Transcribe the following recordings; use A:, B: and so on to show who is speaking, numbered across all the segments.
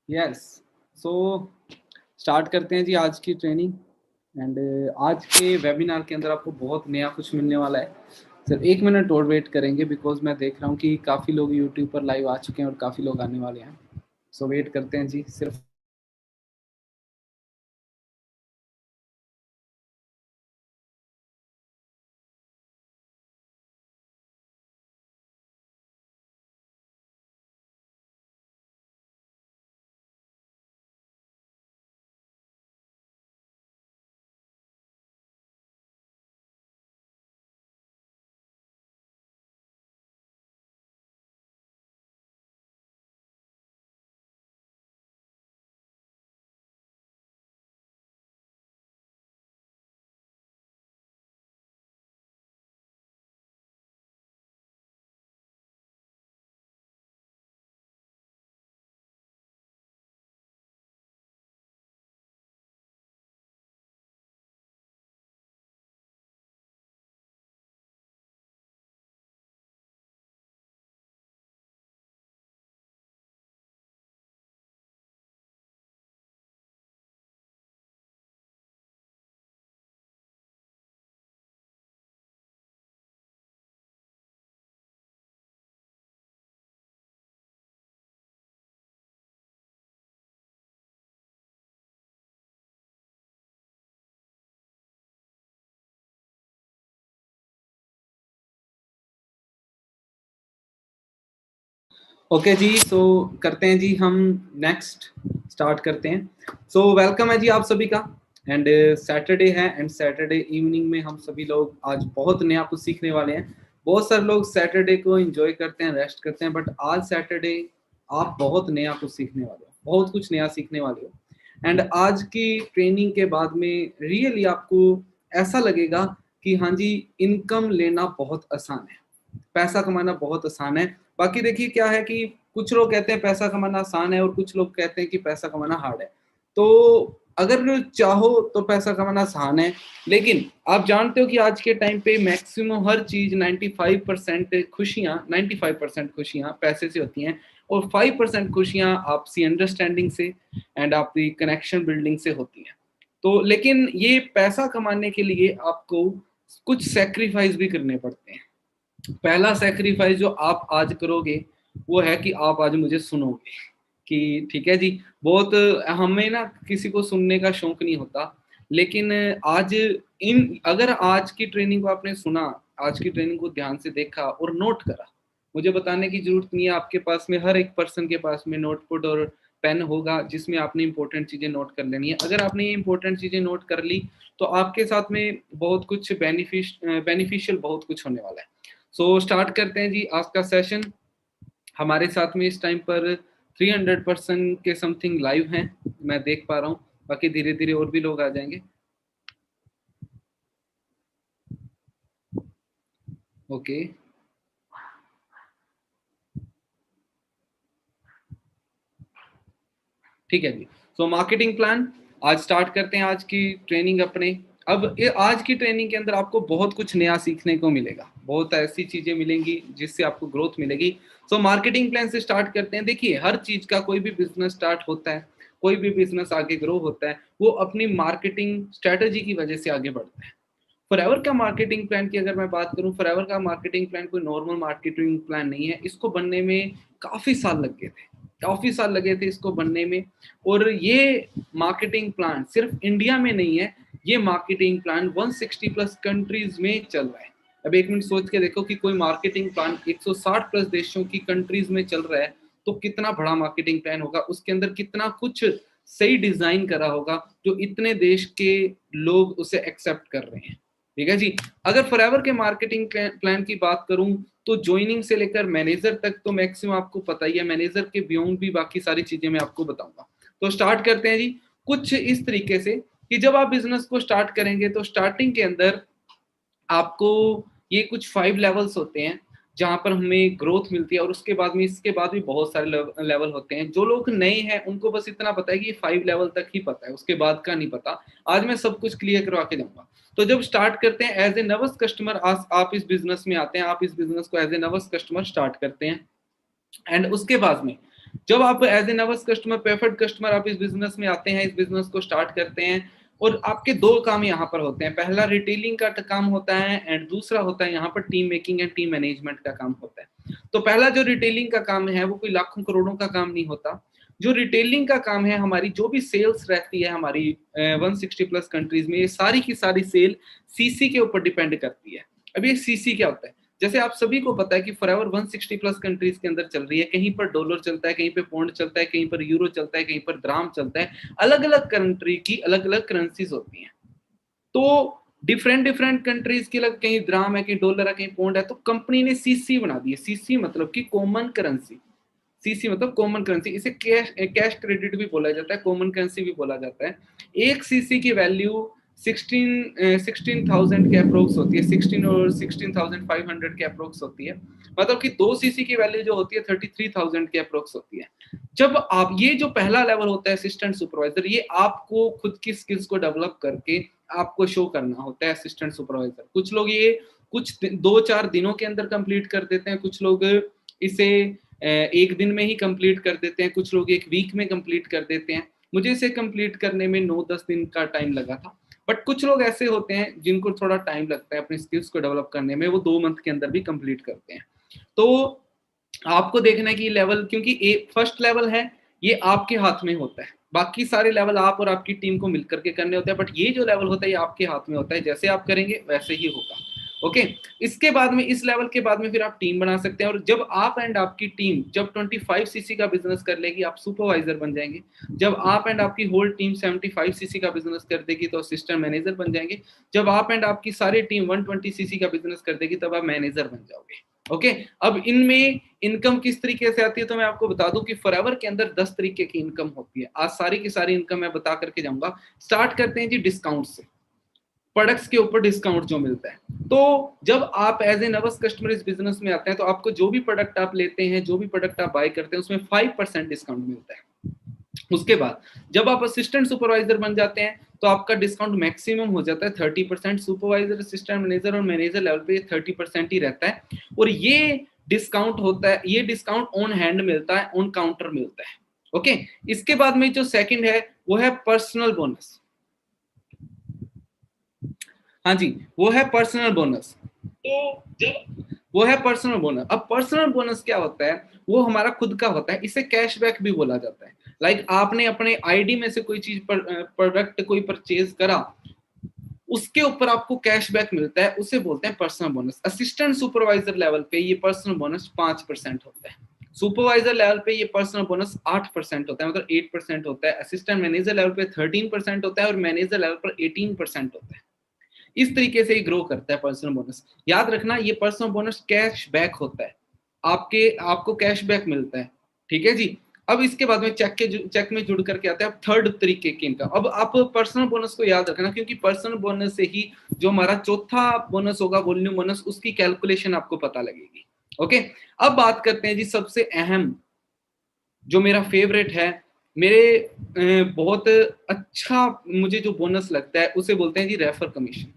A: Yes. So start करते हैं जी आज की ट्रेनिंग। एंड आज के वेबिनार के अंदर आपको बहुत नया कुछ मिलने वाला है। सिर्फ 1 मिनट और वेट करेंगे बिकॉज मैं देख रहा हूँ कि काफ़ी लोग यूट्यूब पर लाइव आ चुके हैं और काफ़ी लोग आने वाले हैं। सो वेट करते हैं जी सिर्फ। ओके जी, सो करते हैं जी हम नेक्स्ट स्टार्ट करते हैं। सो वेलकम है जी आप सभी का। एंड सैटरडे है एंड सैटरडे इवनिंग में हम सभी लोग आज बहुत नया कुछ सीखने वाले हैं। बहुत सारे लोग सैटरडे को एंजॉय करते हैं, रेस्ट करते हैं, बट आज सैटरडे आप बहुत नया कुछ सीखने वाले हो, बहुत कुछ नया सीखने वाले हो। एंड आज की ट्रेनिंग के बाद में रियली आपको ऐसा लगेगा कि हाँ जी, इनकम लेना बहुत आसान है, पैसा कमाना बहुत आसान है। बाकी देखिए क्या है कि कुछ लोग कहते हैं पैसा कमाना आसान है और कुछ लोग कहते हैं कि पैसा कमाना हार्ड है। तो अगर चाहो तो पैसा कमाना आसान है, लेकिन आप जानते हो कि आज के टाइम पे मैक्सिमम हर चीज 95% खुशियां पैसे से होती हैं और 5% खुशियां आपसी अंडरस्टैंडिंग से एंड आपकी कनेक्शन बिल्डिंग से होती हैं। तो लेकिन ये पैसा कमाने के लिए आपको कुछ सेक्रीफाइस भी करने पड़ते हैं। पहला सेक्रीफाइस जो आप आज करोगे वो है कि आप आज मुझे सुनोगे कि ठीक है जी। बहुत हमें ना किसी को सुनने का शौक नहीं होता, लेकिन आज इन अगर आज की ट्रेनिंग को आपने सुना, आज की ट्रेनिंग को ध्यान से देखा और नोट करा, मुझे बताने की जरूरत नहीं है, आपके पास में हर एक पर्सन के पास में नोटपुट और पेन होगा जिसमें आपने इंपॉर्टेंट चीजें नोट कर लेनी है। अगर आपने ये इंपॉर्टेंट चीजें नोट कर ली तो आपके साथ में बहुत कुछ बेनिफिशियल बहुत कुछ होने वाला है। सो स्टार्ट करते हैं जी आज का सेशन। हमारे साथ में इस टाइम पर 300% के समथिंग लाइव हैं, मैं देख पा रहा हूँ। बाकी धीरे धीरे और भी लोग आ जाएंगे। ओके, ठीक है जी। सो मार्केटिंग प्लान आज स्टार्ट करते हैं आज की ट्रेनिंग अपने। अब आज की ट्रेनिंग के अंदर आपको बहुत कुछ नया सीखने को मिलेगा, बहुत ऐसी चीजें मिलेंगी जिससे आपको ग्रोथ मिलेगी। सो मार्केटिंग प्लान से स्टार्ट करते हैं। देखिए हर चीज का, कोई भी बिजनेस स्टार्ट होता है, कोई भी बिजनेस आगे ग्रो होता है, वो अपनी मार्केटिंग स्ट्रेटेजी की वजह से आगे बढ़ता है। फॉरएवर का मार्केटिंग प्लान की अगर मैं बात करूं, फॉरएवर का मार्केटिंग प्लान कोई नॉर्मल मार्केटिंग प्लान नहीं है। इसको बनने में काफी साल लग गए थे, काफी साल लगे थे इसको बनने में। और ये मार्केटिंग प्लान सिर्फ इंडिया में नहीं है, ये मार्केटिंग प्लान 160 प्लस कंट्रीज में चल रहा है। अब एक मिनट सोच के देखो कि कोई मार्केटिंग प्लान 160 प्लस देशों की कंट्रीज में चल रहा है तो कितना बड़ा मार्केटिंग प्लान होगा, उसके अंदर कितना कुछ सही डिजाइन करा होगा जो इतने देश के लोग उसे एक्सेप्ट कर रहे हैं। ठीक है जी। अगर फॉरएवर के मार्केटिंग प्लान की बात करूं तो ज्वाइनिंग से लेकर मैनेजर तक तो मैक्सिमम आपको पता ही है, मैनेजर के बियॉन्ड भी बाकी सारी चीजें मैं आपको बताऊंगा। तो स्टार्ट करते हैं जी कुछ इस तरीके से कि जब आप बिजनेस को स्टार्ट करेंगे तो स्टार्टिंग के अंदर आपको ये कुछ 5 लेवल्स होते हैं जहां पर हमें ग्रोथ मिलती है, और उसके बाद में इसके बाद भी बहुत सारे लेवल होते हैं। जो लोग नए हैं उनको बस इतना पता है कि 5 लेवल तक ही पता है, उसके बाद का नहीं पता। आज मैं सब कुछ क्लियर करवा के जाऊंगा। तो जब स्टार्ट करते हैं एज ए नर्वस कस्टमर, आप इस बिजनेस में आते हैं, आप इस बिजनेस को as a nervous customer start करते हैं। एंड उसके बाद में जब आप as a nervous customer, preferred customer, आप इस बिजनेस में आते हैं, इस बिजनेस को स्टार्ट करते हैं, और आपके दो काम यहाँ पर होते हैं। पहला रिटेलिंग का काम होता है एंड दूसरा होता है यहाँ पर team making and team management का काम होता है। तो पहला जो रिटेलिंग का काम है वो कोई लाखों करोड़ों का काम नहीं होता। जो रिटेलिंग का काम है, हमारी जो भी सेल्स रहती है हमारी 160 प्लस कंट्रीज में, ये सारी की सारी सेल सीसी के ऊपर डिपेंड करती है। अब ये सीसी क्या होता है? जैसे आप सभी को पता है कि फॉरएवर 160 प्लस कंट्रीज के अंदर चल रही है, कहीं पर डॉलर चलता है, कहीं पे पौंड चलता है, कहीं पर यूरो चलता है, कहीं पर द्राम चलता है। अलग अलग कंट्री की अलग अलग करेंसीज होती हैं। तो डिफरेंट डिफरेंट कंट्रीज की अलग, कहीं द्राम है, कहीं डॉलर है, कहीं पौंड है। तो कंपनी ने सीसी बना दी है। सीसी मतलब कि कॉमन करेंसी। सीसी मतलब कॉमन करेंसी। इसे कैश क्रेडिट भी बोला जाता है, कॉमन करेंसी भी बोला जाता है। एक सीसी की वैल्यू 16,000 के अप्रोक्स होती है, 16 और 16,500 के अप्रोक्स होती है। मतलब कि 2 सीसी की वैल्यू जो होती है 33,000 के अप्रोक्स होती है। जब आप, ये जो पहला लेवल होता है असिस्टेंट सुपरवाइजर, ये आपको खुद की स्किल्स को डेवलप करके आपको शो करना होता है असिस्टेंट सुपरवाइजर। कुछ लोग ये कुछ 2-4 दिनों के अंदर कंप्लीट कर देते हैं, कुछ लोग इसे एक दिन में ही कंप्लीट कर देते हैं, कुछ लोग एक वीक में कंप्लीट कर देते हैं। मुझे इसे कंप्लीट करने में 9-10 दिन का टाइम लगा था। बट कुछ लोग ऐसे होते हैं जिनको थोड़ा टाइम लगता है अपनी स्किल्स को डेवलप करने में, वो 2 मंथ के अंदर भी कंप्लीट करते हैं। तो आपको देखना है कि लेवल, क्योंकि फर्स्ट लेवल है ये आपके हाथ में होता है, बाकी सारे लेवल आप और आपकी टीम को मिलकर के करने होते हैं। बट ये जो लेवल होता है ये आपके हाथ में होता है, जैसे आप करेंगे वैसे ही होगा। ओके, इसके बाद में, इस लेवल के बाद में फिर आप टीम बना सकते हैं। और जब आप एंड आपकी टीम जब 25 सीसी का बिजनेस कर लेगी, आप सुपरवाइजर बन जाएंगे। जब आप एंड आपकी होल टीम 75 सीसी का बिजनेस कर देगी तो असिस्टेंट मैनेजर बन जाएंगे। जब आप एंड आपकी सारी टीम 120 सीसी का बिजनेस कर देगी तब आप मैनेजर बन जाओगे। ओके, अब इनमें इनकम किस तरीके से आती है तो मैं आपको बता दूं कि फॉरएवर के अंदर 10 तरीके की इनकम होती है। आज सारी की सारी इनकम मैं बता करके जाऊंगा। स्टार्ट करते हैं जी डिस्काउंट से। प्रोडक्ट्स के ऊपर डिस्काउंट जो मिलता है, तो जब आप एज ए नर्वस कस्टमर इस बिजनेस में आते हैं तो आपको जो भी प्रोडक्ट आप लेते हैं, जो भी प्रोडक्ट आप बाय करते हैं, उसमें 5% डिस्काउंट मिलता है। उसके बाद जब आप असिस्टेंट सुपरवाइजर बन जाते हैं तो आपका डिस्काउंट मैक्सिमम हो जाता है 30%। सुपरवाइजर, असिस्टेंट मैनेजर और मैनेजर लेवल पे 30% ही रहता है। और ये डिस्काउंट होता है, ये डिस्काउंट ऑन हैंड मिलता है, ऑन काउंटर मिलता है। ओके, इसके बाद में जो सेकंड है वो है पर्सनल बोनस। हाँ जी, वो है पर्सनल बोनस। तो जब वो है पर्सनल बोनस, अब पर्सनल बोनस क्या होता है? वो हमारा खुद का होता है, इसे कैशबैक भी बोला जाता है। लाइक आपने अपने आईडी में से कोई चीज पर प्रोडक्ट कोई परचेज करा, उसके ऊपर आपको कैशबैक मिलता है, उसे बोलते हैं personal bonus. Assistant supervisor level पे ये पर्सनल बोनस 5% होता है। सुपरवाइजर लेवल पे ये पर्सनल बोनस 8% होता है, मतलब 8% होता है। असिस्टेंट मैनेजर लेवल पे 13% होता है और मैनेजर लेवल पर 18% होता है। इस तरीके से ग्रो करता है पर्सनल बोनस। याद रखना, ये पर्सनल बोनस कैश बैक होता है, आपको कैश बैक मिलता है। ठीक है जी। अब इसके बाद में चेक में जुड़ करके आता है थर्ड तरीके की इनकम। अब आप पर्सनल बोनस को याद रखना, क्योंकि पर्सनल बोनस से ही जो हमारा चौथा बोनस होगा, वॉल्यूम बोनस, उसकी कैलकुलेशन आपको पता लगेगी। ओके, अब बात करते हैं जी सबसे अहम, जो मेरा फेवरेट है, मेरे बहुत अच्छा मुझे जो बोनस लगता है उसे बोलते हैं जी रेफर कमीशन।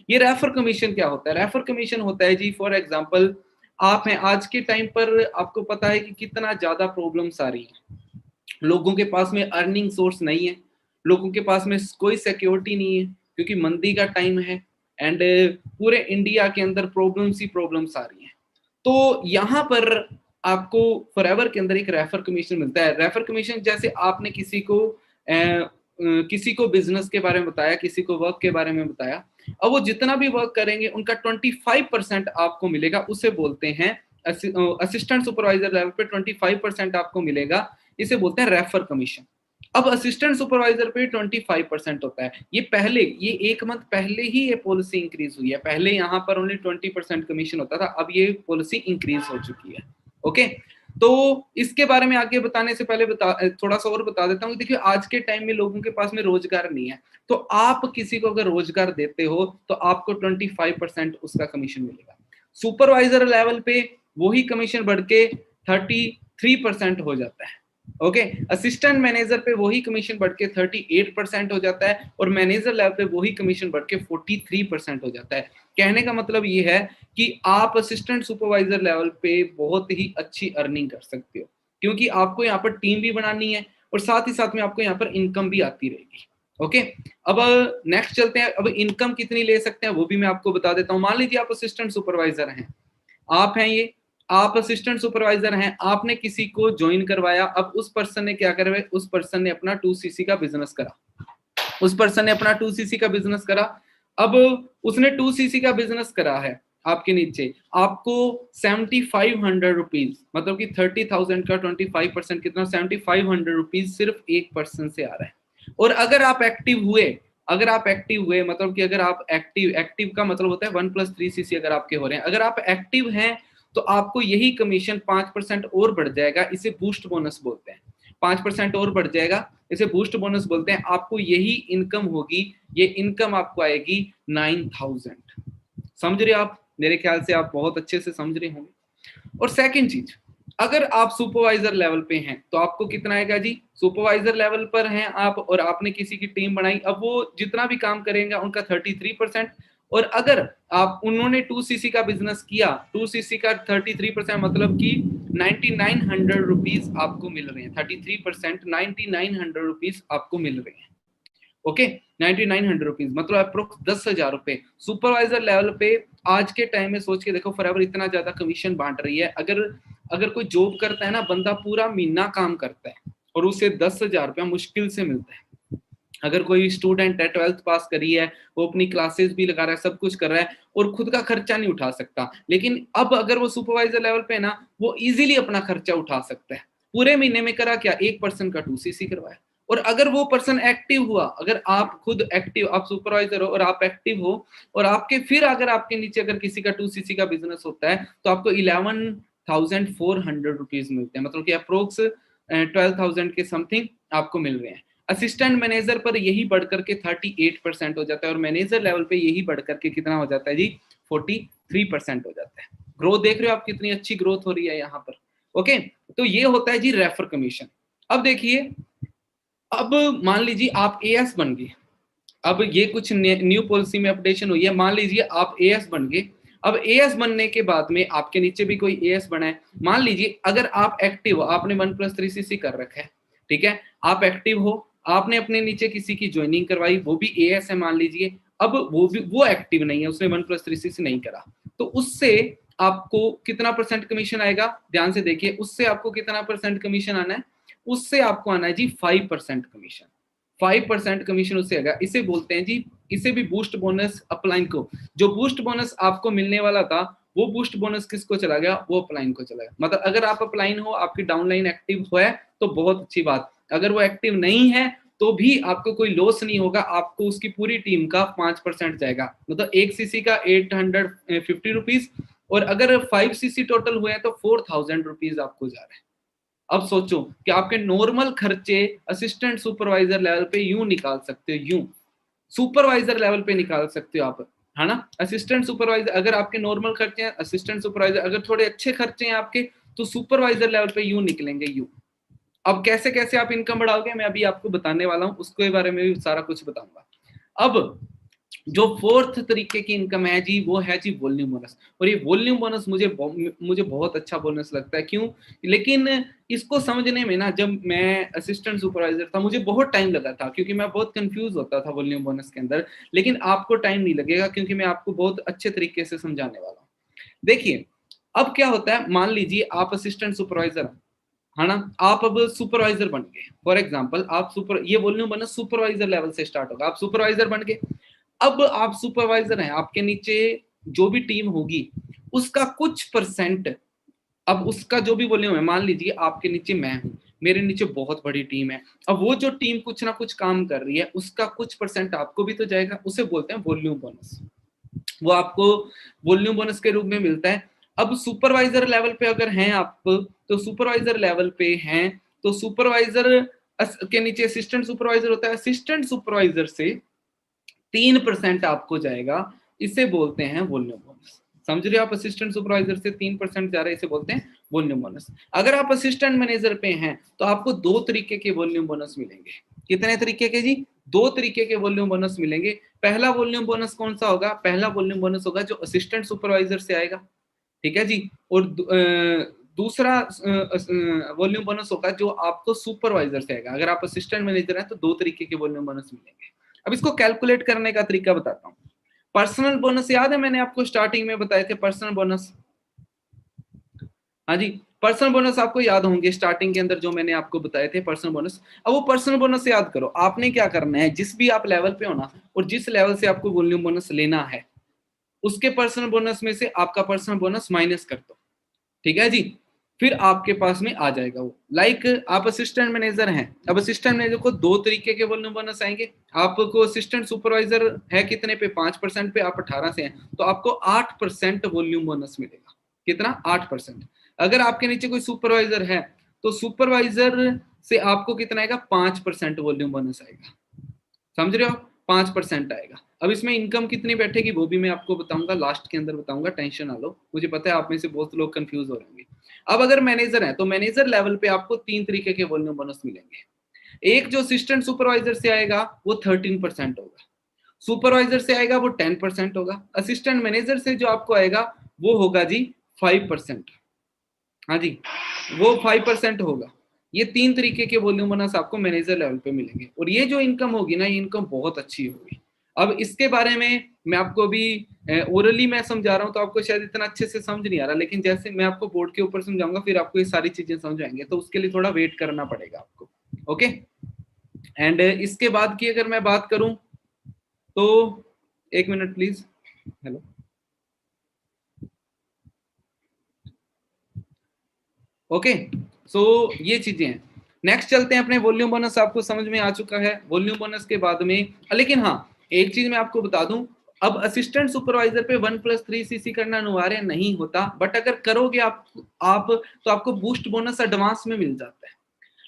A: ये रेफर कमीशन क्या होता है? रेफर कमीशन होता है जी, फॉर एग्जांपल आप हैं, आज के टाइम पर आपको पता है कि कितना ज्यादा प्रॉब्लम्स आ रही है। लोगों के पास में अर्निंग सोर्स नहीं है, लोगों के पास में कोई सिक्योरिटी नहीं है, क्योंकि मंदी का टाइम है एंड पूरे इंडिया के अंदर प्रॉब्लम्स ही प्रॉब्लम्स आ रही हैं। तो यहाँ पर आपको फॉरएवर के अंदर एक रेफर कमीशन मिलता है। रेफर कमीशन जैसे आपने किसी को बिजनेस के बारे में बताया, किसी को वर्क के बारे में बताया, अब वो जितना भी वर्क करेंगे उनका 25% आपको मिलेगा, उसे बोलते हैं असिस्टेंट सुपरवाइजर लेवल पे 25% आपको मिलेगा, इसे बोलते हैं रेफर कमीशन। अब असिस्टेंट सुपरवाइजर पे 25% होता है। ये 1 मंथ पहले ही ये पॉलिसी इंक्रीज हुई है। पहले यहाँ पर ओनली 20% कमीशन होता था, अब ये पॉलिसी इंक्रीज हो चुकी है। ओके, तो इसके बारे में आगे बताने से पहले थोड़ा सा और बता देता हूँ। देखिए, आज के टाइम में लोगों के पास में रोजगार नहीं है, तो आप किसी को अगर रोजगार देते हो तो आपको 25% उसका कमीशन मिलेगा। सुपरवाइजर लेवल पे वही कमीशन बढ़ के 33% हो जाता है। ओके, असिस्टेंट मैनेजर पे वही कमीशन बढ़ के 38% हो जाता है और मैनेजर लेवल पे वही कमीशन बढ़ के 43% हो जाता है। कहने का मतलब ये है कि आप असिस्टेंट सुपरवाइजर लेवल पे बहुत ही अच्छी अर्निंग कर सकते हो, क्योंकि आपको यहाँ पर टीम भी बनानी है और साथ ही साथ में आपको यहाँ पर इनकम भी आती रहेगी। ओके, अब नेक्स्ट चलते हैं। अब इनकम कितनी ले सकते हैं वो भी मैं आपको बता देता हूँ। मान लीजिए आप असिस्टेंट सुपरवाइजर हैं, आप हैं ये, आप असिस्टेंट सुपरवाइजर हैं, आपने किसी को ज्वाइन करवाया। अब उस पर्सन ने क्या करा, उस पर्सन ने अपना 2cc का बिजनेस करा, उस पर्सन ने अपना 2cc का बिजनेस करा। अब उसने 2cc का बिजनेस करा है, आपके नीचे आपको 7500 रुपीज, मतलब कि 30,000 का 25% कितना, 7500 रुपीज सिर्फ एक पर्सन से आ रहा है। और अगर आप एक्टिव हुए, अगर आप एक्टिव हुए, मतलब कि अगर आप एक्टिव का मतलब होता है 1+3cc अगर आपके हो रहे हैं, अगर आप एक्टिव हैं तो आपको यही कमीशन 5% और बढ़ जाएगा। इसे बूस्ट बोनस बोलते हैं, 5% और बढ़ जाएगा, इसे बूस्ट बोनस बोलते हैं। आपको यही इनकम होगी, ये इनकम आपको आएगी 9000। समझ रहे आप? मेरे ख्याल से आप बहुत अच्छे से समझ रहे होंगे। और सेकंड चीज, अगर आप सुपरवाइजर लेवल पे हैं तो आपको कितना आएगा जी? सुपरवाइजर लेवल पर हैं आप और आपने किसी की टीम बनाई, अब वो जितना भी काम करेंगे उनका 33%। और अगर आप उन्होंने 2cc का बिजनेस किया, 2cc का 33%, मतलब कि 9900 रुपीज आपको मिल रहे हैं। 33% 9900 रुपीज आपको मिल रहे हैं। ओके, 9900 रुपीज मतलब अप्रोक्स 10,000 रुपए सुपरवाइजर लेवल पे। आज के टाइम में सोच के देखो, फॉरएवर इतना ज्यादा कमीशन बांट रही है। अगर कोई जॉब करता है ना, बंदा पूरा महीना काम करता है और उसे 10,000 रुपया मुश्किल से मिलता है। अगर कोई स्टूडेंट है, 12th पास करी है, वो अपनी क्लासेस भी लगा रहा है, सब कुछ कर रहा है और खुद का खर्चा नहीं उठा सकता, लेकिन अब अगर वो सुपरवाइजर लेवल पे है ना, वो इजीली अपना खर्चा उठा सकता है। पूरे महीने में करा क्या, एक पर्सन का 2cc करवाया। और अगर वो पर्सन एक्टिव हुआ, अगर आप खुद एक्टिव, आप सुपरवाइजर हो और आप एक्टिव हो और आपके फिर अगर आपके नीचे अगर किसी का 2cc का बिजनेस होता है तो आपको 11,400 रुपीज मिलते हैं, मतलब कि अप्रोक्स 12,000 के समथिंग आपको मिल रहे हैं। असिस्टेंट मैनेजर पर यही बढ़कर के 38% हो जाता है और मैनेजर लेवल पे यही बढ़कर के कितना हो जाता है जी? 43% हो जाता है। ग्रोथ देख रहे हो आप, कितनी अच्छी ग्रोथ हो रही है यहाँ पर। ओके, तो ये होता है जी रेफर कमीशन। अब देखिए, अब मान लीजिए आप एएस बन गए, अब ये कुछ न्यू पॉलिसी में अपडेशन हुई है। मान लीजिए आप एएस बन गए, अब एएस बनने के बाद में आपके नीचे भी कोई एएस बना है। मान लीजिए अगर आप एक्टिव हो, आपने 1+3cc कर रखा है, ठीक है, आप एक्टिव हो, आपने अपने नीचे किसी की ज्वाइनिंग करवाई, वो भी एएस है मान लीजिए। अब वो एक्टिव नहीं है, उसने 1+3cc नहीं करा, तो उससे आपको कितना परसेंट कमीशन आएगा? ध्यान से देखिए, उससे आपको कितना परसेंट कमीशन आना है? उससे आपको आना है जी 5% कमीशन। 5% कमीशन उससे आएगा। इसे बोलते हैं जी, इसे भी बूस्ट बोनस अपलाइन को। जो बूस्ट बोनस आपको मिलने वाला था, वो बूस्ट बोनस किसको चला गया? वो अपलाइन को चला गया। मतलब अगर आप अपलाइन हो, आपकी डाउनलाइन एक्टिव है तो बहुत अच्छी बात, अगर वो एक्टिव नहीं है तो भी आपको कोई लॉस नहीं होगा, आपको उसकी पूरी टीम का 5% जाएगा। मतलब 1cc का 850 रुपीज, और अगर 5cc टोटल हुए हैं तो 4,000 रुपीज आपको जा रहा है। अब सोचो कि आपके नॉर्मल खर्चे असिस्टेंट सुपरवाइजर लेवल पे यूं निकाल सकते हो, यूं सुपरवाइजर लेवल पे निकाल सकते हो आप, है ना? असिस्टेंट सुपरवाइजर अगर आपके नॉर्मल खर्चे हैं, असिस्टेंट सुपरवाइजर अगर थोड़े अच्छे खर्चे हैं आपके, तो सुपरवाइजर लेवल पे यूं निकलेंगे, यूं। अब कैसे कैसे आप इनकम बढ़ाओगे, मैं अभी आपको बताने वाला हूं, उसके बारे में भी सारा कुछ बताऊंगा। अब जो फोर्थ तरीके की इनकम है जी, वो है जी वॉल्यूम बोनस। और ये वॉल्यूम बोनस मुझे बहुत अच्छा बोनस लगता है। क्यों? लेकिन इसको समझने में ना, जब मैं असिस्टेंट सुपरवाइजर था मुझे बहुत टाइम लगा था, क्योंकि मैं बहुत कंफ्यूज होता था वॉल्यूम बोनस के अंदर। लेकिन आपको टाइम नहीं लगेगा, क्योंकि मैं आपको बहुत अच्छे तरीके से समझाने वाला हूँ। देखिए, अब क्या होता है, मान लीजिए आप असिस्टेंट सुपरवाइजर है ना, आप अब सुपरवाइजर बन गए। फॉर एग्जांपल आप ये वॉल्यूम बोनस सुपरवाइजर लेवल से स्टार्ट होगा। आप सुपरवाइजर बन गए, अब आप सुपरवाइजर हैं, आपके नीचे जो भी टीम होगी उसका कुछ परसेंट, अब उसका जो भी वॉल्यूम है, मान लीजिए आपके नीचे मैं हूं, मेरे नीचे बहुत बड़ी टीम है, अब वो जो टीम कुछ ना कुछ काम कर रही है, उसका कुछ परसेंट आपको भी तो जाएगा, उसे बोलते हैं वॉल्यूम बोनस। वो आपको वॉल्यूम बोनस के रूप में मिलता है। अब सुपरवाइजर लेवल पे अगर हैं आप, तो सुपरवाइजर लेवल पे हैं तो सुपरवाइजर के नीचे असिस्टेंट सुपरवाइजर होता है, असिस्टेंट सुपरवाइजर से 3% आपको जाएगा, इसे बोलते हैं वॉल्यूम बोनस। समझ रहे हो आप? असिस्टेंट सुपरवाइजर से 3% जा रहा है, इसे बोलते हैं वॉल्यूम बोनस। अगर आप असिस्टेंट मैनेजर पे हैं तो आपको 2 तरीके के वॉल्यूम बोनस मिलेंगे। कितने तरीके के जी? 2 तरीके के वॉल्यूम बोनस मिलेंगे। पहला वॉल्यूम बोनस कौन सा होगा? पहला वॉल्यूम बोनस होगा जो असिस्टेंट सुपरवाइजर से आएगा, ठीक है जी। और दूसरा वॉल्यूम बोनस होगा जो आपको सुपरवाइजर से आएगा। अगर आप असिस्टेंट मैनेजर हैं तो 2 तरीके के वॉल्यूम बोनस मिलेंगे। अब इसको कैलकुलेट करने का तरीका बताता हूँ। पर्सनल बोनस याद है, मैंने आपको स्टार्टिंग में बताए थे पर्सनल बोनस। हाँ जी, पर्सनल बोनस आपको याद होंगे स्टार्टिंग के अंदर जो मैंने आपको बताए थे पर्सनल बोनस। अब वो पर्सनल बोनस याद करो, आपने क्या करना है, जिस भी आप लेवल पे हो ना और जिस लेवल से आपको वॉल्यूम बोनस लेना है उसके पर्सनल बोनस में से आपका पर्सनल बोनस माइनस कर दो, ठीक है जी। फिर आपके पास में आ जाएगा वो। लाइक आप असिस्टेंट मैनेजर हैं, अब असिस्टेंट मैनेजर को 2 तरीके के वॉल्यूम बोनस आएंगे। आपको असिस्टेंट सुपरवाइजर है कितने पे, 5% पे, आप 18 से हैं तो आपको 8% वॉल्यूम बोनस मिलेगा। कितना, 8%। अगर आपके नीचे कोई सुपरवाइजर है तो सुपरवाइजर से आपको कितना आएगा, 5% वॉल्यूम बोनस आएगा। समझ रहे हो, 5% आएगा। अब इसमें इनकम कितनी बैठेगी वो भी मैं आपको बताऊंगा, लास्ट के अंदर बताऊंगा, टेंशन ना लो। मुझे पता है आप में से बहुत लोग कंफ्यूज हो रहेंगे। अब अगर मैनेजर है तो मैनेजर लेवल पे आपको 3 तरीके के वॉल्यूम बोनस मिलेंगे। एक जो असिस्टेंट सुपरवाइजर से आएगा वो 13% होगा, सुपरवाइजर से आएगा वो 10% होगा, असिस्टेंट मैनेजर से जो आपको आएगा वो होगा जी 5%। हाँ जी, वो 5% होगा। ये 3 तरीके के वॉल्यूम बोनस आपको मैनेजर लेवल पे मिलेंगे और ये जो इनकम होगी ना, ये इनकम बहुत अच्छी होगी। अब इसके बारे में मैं आपको अभी ओरली मैं समझा रहा हूँ तो आपको शायद इतना अच्छे से समझ नहीं आ रहा, लेकिन जैसे मैं आपको बोर्ड के ऊपर समझाऊंगा फिर आपको ये सारी चीजें समझ आएंगे, तो उसके लिए थोड़ा वेट करना पड़ेगा आपको। ओके, एंड इसके बाद की अगर मैं बात करूं तो 1 मिनट प्लीज। हेलो, ओके, सो ये चीजें हैं। नेक्स्ट चलते हैं अपने वॉल्यूम बोनस, आपको समझ में आ चुका है वॉल्यूम बोनस के बाद में। लेकिन हाँ, एक चीज मैं आपको बता दूं, अब असिस्टेंट सुपरवाइजर पे 1+3 सीसी करना अनिवार्य नहीं होता, बट अगर करोगे आप तो आपको बूस्ट बोनस एडवांस में मिल जाता है।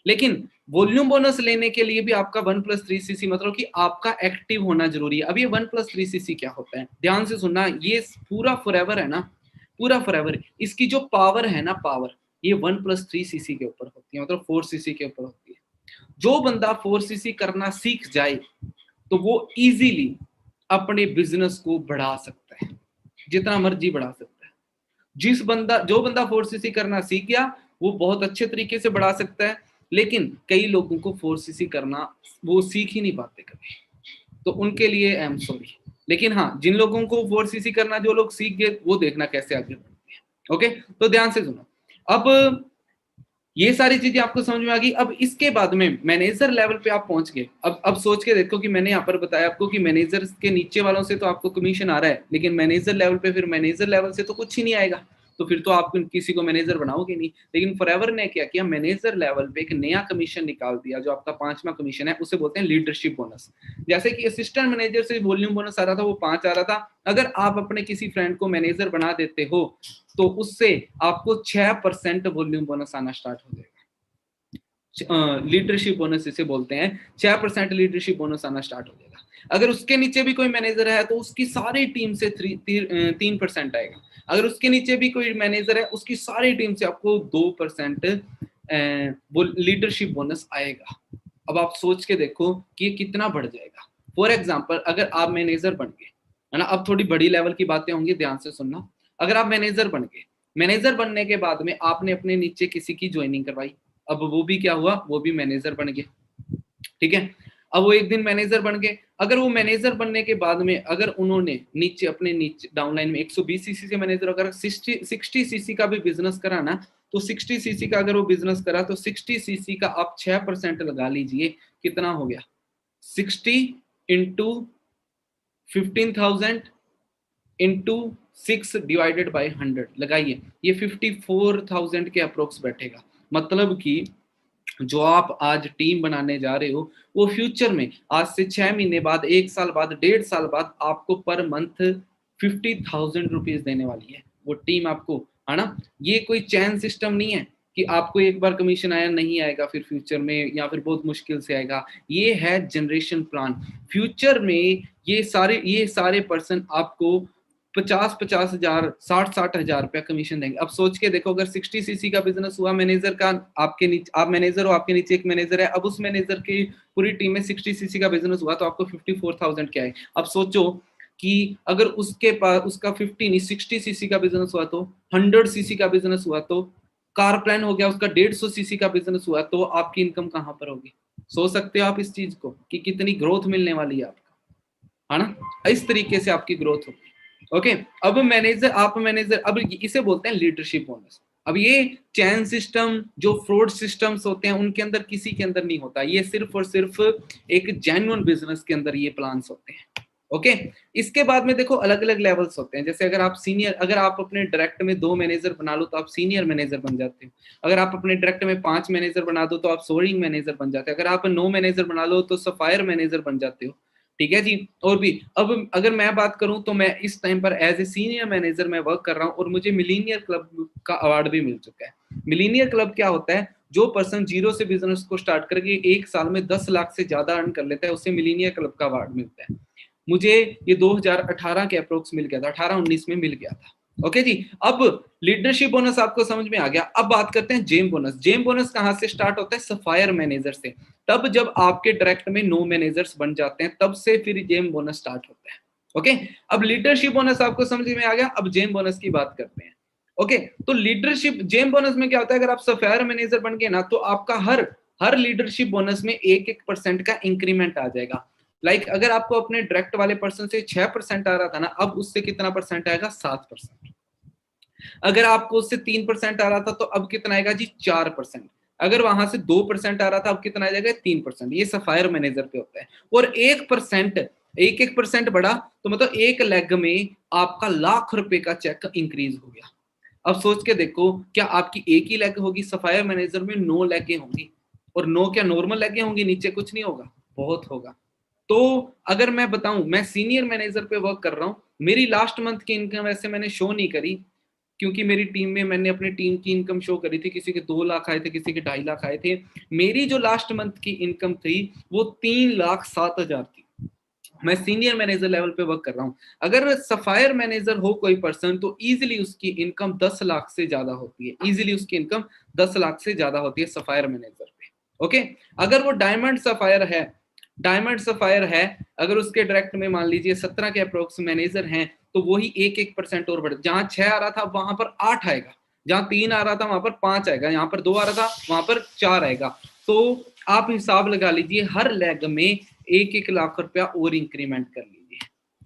A: लेकिन वॉल्यूम बोनस लेने के लिए भी आपका 1+3 सीसी मतलब कि आपका एक्टिव होना जरूरी है। अब ये 1+3 सीसी क्या होता है, ध्यान से सुनना, ये पूरा फॉरएवर है ना, पूरा फॉरएवर। इसकी जो पावर है ना, पावर ये 1+3 सीसी के ऊपर होती है, मतलब 4 सीसी के ऊपर होती है। जो बंदा 4 सीसी करना सीख जाए तो वो इजीली अपने बिजनेस को बढ़ा सकता है, जितना मर्जी बढ़ा सकता है। जो बंदा 4 सीसी करना सीख गया वो बहुत अच्छे तरीके से बढ़ा सकता है। लेकिन कई लोगों को 4 सीसी करना वो सीख ही नहीं पाते कभी, तो उनके लिए आई एम सॉरी। लेकिन हाँ, जिन लोगों को 4 सीसी करना जो लोग सीख गए वो देखना कैसे आगे बढ़ते हैं। ओके, तो ध्यान से सुनो। अब ये सारी चीजें आपको समझ में आ गई। अब इसके बाद में मैनेजर लेवल पे आप पहुंच गए। अब सोच के देखो कि मैंने यहाँ पर बताया आपको कि मैनेजर के नीचे वालों से तो आपको कमीशन आ रहा है, लेकिन मैनेजर लेवल पे, फिर मैनेजर लेवल से तो कुछ ही नहीं आएगा, तो फिर तो आप किसी को मैनेजर बनाओगे नहीं। लेकिन फॉरएवर ने क्या किया, मैनेजर लेवल पे एक नया कमीशन निकाल दिया, जो आपका 5वां कमीशन है, उसे बोलते हैं लीडरशिप बोनस। जैसे कि असिस्टेंट मैनेजर से वॉल्यूम बोनस आ रहा था वो 5 आ रहा था, अगर आप अपने किसी फ्रेंड को मैनेजर बना देते हो तो उससे आपको 6% वॉल्यूम बोनस आना स्टार्ट हो जाएगा। लीडरशिप बोनस इसे बोलते हैं, 6% लीडरशिप बोनस आना स्टार्ट हो जाएगा। अगर उसके नीचे भी कोई मैनेजर है तो उसकी सारी टीम से 3% आएगा। अगर उसके नीचे भी कोई मैनेजर है उसकी सारी टीम से आपको 2% वो लीडरशिप बोनस आएगा। अब आप सोच के देखो कि ये कितना बढ़ जाएगा। फॉर एग्जाम्पल, अगर आप मैनेजर बन गए, है ना, अब थोड़ी बड़ी लेवल की बातें होंगी, ध्यान से सुनना। अगर आप मैनेजर बन गए, मैनेजर बनने के बाद में आपने अपने नीचे किसी की ज्वाइनिंग करवाई, अब वो भी क्या हुआ, वो भी मैनेजर बन गया, ठीक है। अब वो एक दिन मैनेजर बन गए, अगर वो मैनेजर बनने के बाद में अगर उन्होंने नीचे अपने नीचे डाउनलाइन में 120 सीसी से मैनेजर, अगर 60 सीसी का भी बिजनेस करा ना, तो 60 सीसी का अगर वो बिजनेस करा तो 60 सीसी का आप 6% लगा लीजिए, कितना हो गया, 60 इंटू 15,000 इंटू 6 डिवाइडेड बाई 100 लगाइए, ये 54,000 के अप्रोक्स बैठेगा। मतलब कि जो आप आज टीम बनाने जा रहे हो वो फ्यूचर में आज से 6 महीने बाद, 1 साल बाद, 1.5 साल बाद आपको पर मंथ 50,000 रुपीज देने वाली है वो टीम आपको, है ना। ये कोई चैन सिस्टम नहीं है कि आपको एक बार कमीशन आया नहीं आएगा फिर फ्यूचर में, या फिर बहुत मुश्किल से आएगा। ये है जनरेशन प्लान। फ्यूचर में ये सारे पर्सन आपको 50-50 हजार, 60-60 हजार रुपया कमीशन देंगे। अब सोच के देखो, अगर 60 सीसी का बिजनेस हुआ मैनेजर का, आपके नीचे आप मैनेजर हो, आपके नीचे एक मैनेजर है, अब उस मैनेजर की पूरी टीम में 60 सीसी का बिजनेस हुआ तो आपको 54,000 क्या है। अब सोचो कि अगर उसके पास उसका 50 नहीं 60 सीसी का बिजनेस हुआ तो 100 सीसी का बिजनेस हुआ तो कार प्लान हो गया, उसका 150 सीसी का बिजनेस हुआ, तो आपकी इनकम कहाँ पर होगी? सोच सकते हो आप इस चीज को कि कितनी ग्रोथ मिलने वाली है आपको, है ना? इस तरीके से आपकी ग्रोथ होगी। ओके, अब मैनेजर, आप मैनेजर, अब इसे बोलते हैं लीडरशिप बोनस। अब ये चैन सिस्टम, जो फ्रॉड सिस्टम्स होते हैं, उनके अंदर किसी के अंदर नहीं होता, ये सिर्फ और सिर्फ एक जेन्युइन बिजनेस के अंदर ये प्लान्स होते हैं। ओके, इसके बाद में देखो अलग अलग लेवल्स होते हैं। जैसे अगर आप सीनियर, अगर आप अपने डायरेक्ट में 2 मैनेजर बना लो तो आप सीनियर मैनेजर बन जाते हो। अगर आप अपने डायरेक्ट में 5 मैनेजर बना दो तो आप सोल्डिंग मैनेजर बन जाते हो। अगर आप 9 मैनेजर बना लो तो सफायर मैनेजर बन जाते हो। ठीक है जी। और भी, अब अगर मैं बात करूं तो मैं इस टाइम पर एज ए सीनियर मैनेजर मैं वर्क कर रहा हूं और मुझे मिलीनियर क्लब का अवार्ड भी मिल चुका है। मिलीनियर क्लब क्या होता है? जो पर्सन जीरो से बिजनेस को स्टार्ट करके 1 साल में 10 लाख से ज्यादा अर्न कर लेता है, उसे मिलीनियर क्लब का अवार्ड मिलता है। मुझे ये 2018 के अप्रोक्स मिल गया था, 18-19 में मिल गया था। ओके जी। अब लीडरशिप बोनस आपको समझ में आ गया। अब बात करते हैं जेम बोनस। जेम बोनस कहां से स्टार्ट होता है? सफायर मैनेजर से। तब जब आपके डायरेक्ट में 9 मैनेजर्स बन जाते हैं, तब से फिर जेम बोनस स्टार्ट होता है। ओके, अब लीडरशिप बोनस आपको समझ में आ गया। अब जेम बोनस की बात करते हैं। ओके, तो लीडरशिप जेम बोनस में क्या होता है? अगर आप सफायर मैनेजर बन गए ना, तो आपका हर लीडरशिप बोनस में 1% का इंक्रीमेंट आ जाएगा। अगर आपको अपने डायरेक्ट वाले पर्सन से 6% आ रहा था ना, अब उससे कितना परसेंट आएगा? 7%। अगर आपको उससे 3% आ रहा था तो अब कितना आएगा जी? 4%। अगर वहां से 2% आ रहा था, अब कितना आ जाएगा? 3%। ये सफायर मैनेजर पे होता है। और 1% बढ़ा तो मतलब एक लेग में आपका ₹1,00,000 का चेक इंक्रीज हो गया। अब सोच के देखो, क्या आपकी एक ही लेग होगी? सफायर मैनेजर में 9 लेगें होंगी, और 9 क्या नॉर्मल लेगें होंगी? नीचे कुछ नहीं होगा, बहुत होगा। तो अगर मैं बताऊं, मैं सीनियर मैनेजर पे वर्क कर रहा हूं, मेरी लास्ट मंथ की इनकम वैसे मैंने शो नहीं करी, क्योंकि मेरी टीम में मैंने अपनी टीम की इनकम शो करी थी। किसी के 2 लाख आए थे, किसी के 2.5 लाख आए थे। मेरी जो लास्ट मंथ की इनकम थी वो 3,07,000 थी। मैं सीनियर मैनेजर लेवल पे वर्क कर रहा हूं। अगर सफायर मैनेजर हो कोई पर्सन, तो इजीली उसकी इनकम 10 लाख से ज्यादा होती है। इजीली उसकी इनकम 10 लाख से ज्यादा होती है सफायर मैनेजर पे। ओके, अगर वो डायमंड सफायर है, अगर उसके डायरेक्ट में मान लीजिए 17 के अप्रोक्स मैनेजर हैं, तो वही 1% और बढ़, जहां 6 आ रहा था वहां पर 8 आएगा, जहां 3 आ रहा था वहां पर 5 आएगा, यहाँ पर 2 आ रहा था वहां पर 4 आएगा। तो आप हिसाब लगा लीजिए, हर लेग में 1-1 लाख रुपया और इंक्रीमेंट कर लीजिए